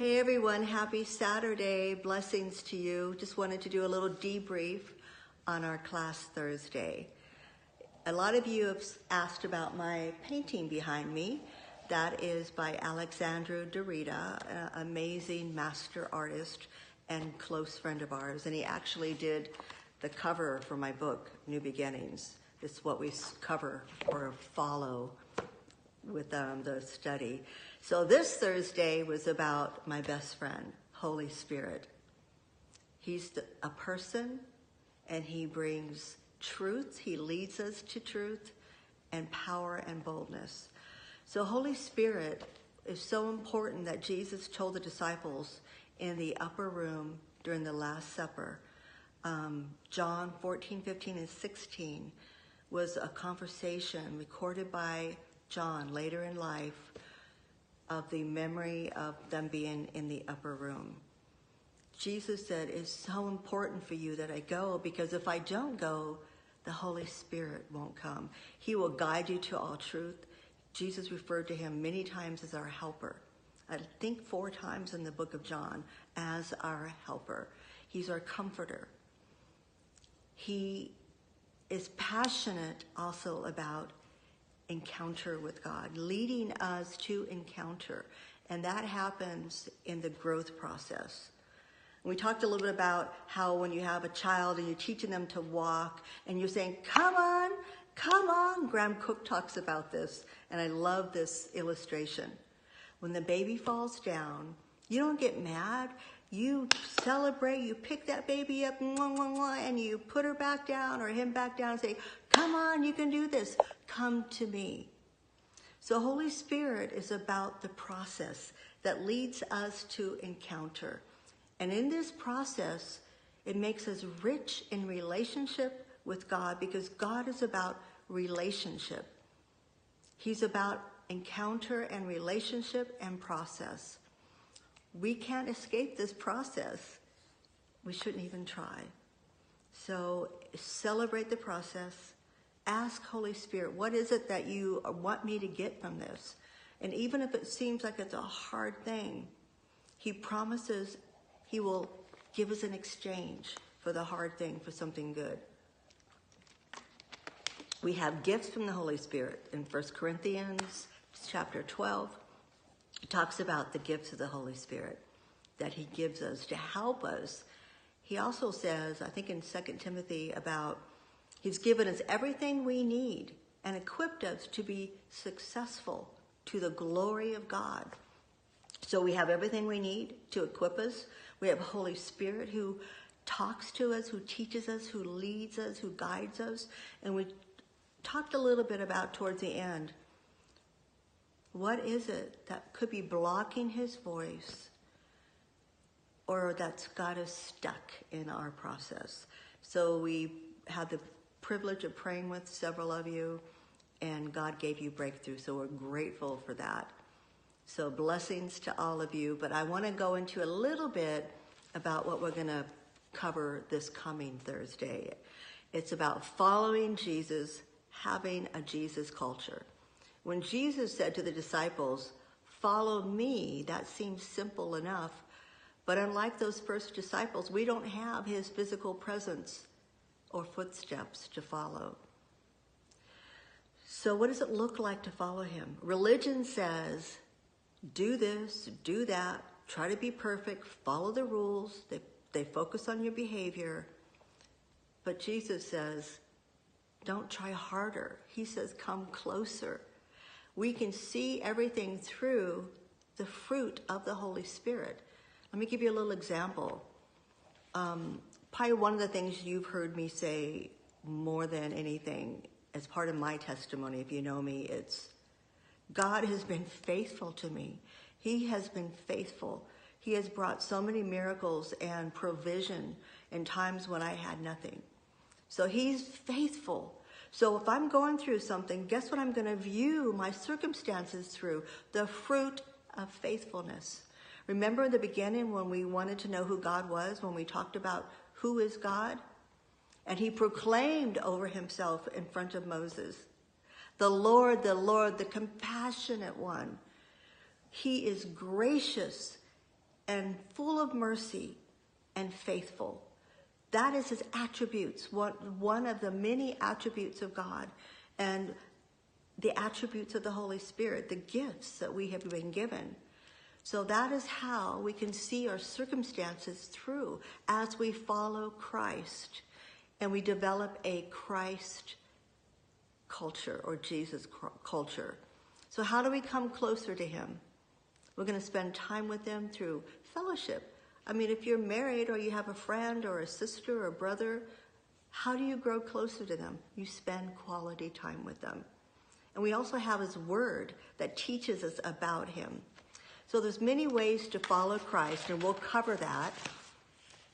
Hey everyone, happy Saturday. Blessings to you. Just wanted to do a little debrief on our class Thursday. A lot of you have asked about my painting behind me. That is by Alexandru Derrida, an amazing master artist and close friend of ours. And he actually did the cover for my book, New Beginnings. This is what we cover or follow with the study. So this Thursday was about my best friend, Holy Spirit. He's a person, and he brings truth. He leads us to truth and power and boldness. So Holy Spirit is so important that Jesus told the disciples in the upper room during the Last Supper. John 14, 15, and 16 was a conversation recorded by John later in life of the memory of them being in the upper room. Jesus said, it's so important for you that I go, because if I don't go, the Holy Spirit won't come. He will guide you to all truth. Jesus referred to him many times as our helper. I think 4 times in the book of John as our helper. He's our comforter. He is passionate also about encounter with God, leading us to encounter. And that happens in the growth process. We talked a little bit about how when you have a child and you're teaching them to walk and you're saying, come on, come on. Graham Cook talks about this, and I love this illustration. When the baby falls down, you don't get mad. You celebrate, you pick that baby up, and you put her back down or him back down and say, come on, you can do this. Come to me. So Holy Spirit is about the process that leads us to encounter. And in this process, it makes us rich in relationship with God, because God is about relationship. He's about encounter and relationship and process. We can't escape this process. We shouldn't even try. So celebrate the process. Ask Holy Spirit, what is it that you want me to get from this? And even if it seems like it's a hard thing, he promises he will give us an exchange for the hard thing for something good. We have gifts from the Holy Spirit. In 1 Corinthians chapter 12, it talks about the gifts of the Holy Spirit that he gives us to help us. He also says, I think in 2 Timothy, about he's given us everything we need and equipped us to be successful to the glory of God. So we have everything we need to equip us. We have Holy Spirit who talks to us, who teaches us, who leads us, who guides us. And we talked a little bit about towards the end, what is it that could be blocking his voice or that's got us stuck in our process? So we had the privilege of praying with several of you, and God gave you breakthrough. So we're grateful for that. So blessings to all of you. But I want to go into a little bit about what we're going to cover this coming Thursday. It's about following Jesus, having a Jesus culture. When Jesus said to the disciples, follow me, that seems simple enough. But unlike those first disciples, we don't have his physical presence or footsteps to follow. So what does it look like to follow him? Religion says, do this, do that, try to be perfect, follow the rules. They focus on your behavior. But Jesus says, don't try harder. He says, come closer. We can see everything through the fruit of the Holy Spirit. Let me give you a little example. Probably one of the things you've heard me say more than anything as part of my testimony, if you know me, it's God has been faithful to me. He has been faithful. He has brought so many miracles and provision in times when I had nothing. So he's faithful. So if I'm going through something, guess what I'm going to view my circumstances through? The fruit of faithfulness. Remember in the beginning when we wanted to know who God was, when we talked about who is God? And he proclaimed over himself in front of Moses, the Lord, the compassionate one. He is gracious and full of mercy and faithful. That is his attributes, one of the many attributes of God, and the attributes of the Holy Spirit, the gifts that we have been given. So that is how we can see our circumstances through as we follow Christ and we develop a Christ culture or Jesus culture. So how do we come closer to him? We're going to spend time with him through fellowship. I mean, if you're married or you have a friend or a sister or a brother, how do you grow closer to them? You spend quality time with them. And we also have his word that teaches us about him. So there's many ways to follow Christ, and we'll cover that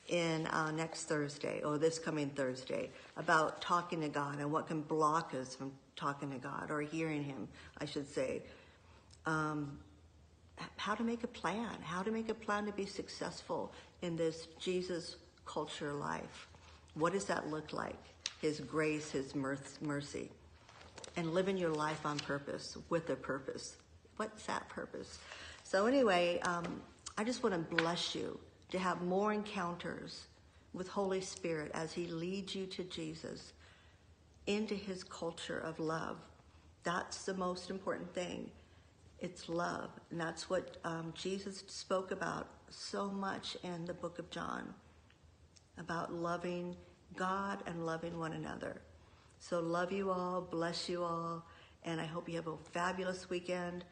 in next Thursday, or this coming Thursday, about talking to God and what can block us from talking to God, or hearing him, I should say. How to make a plan, to be successful in this Jesus culture life. What does that look like? His grace, his mercy. And living your life on purpose, with a purpose. What's that purpose? So anyway, I just want to bless you to have more encounters with Holy Spirit as he leads you to Jesus, into his culture of love. That's the most important thing. It's love. And that's what Jesus spoke about so much in the book of John, about loving God and loving one another. So love you all, bless you all, and I hope you have a fabulous weekend.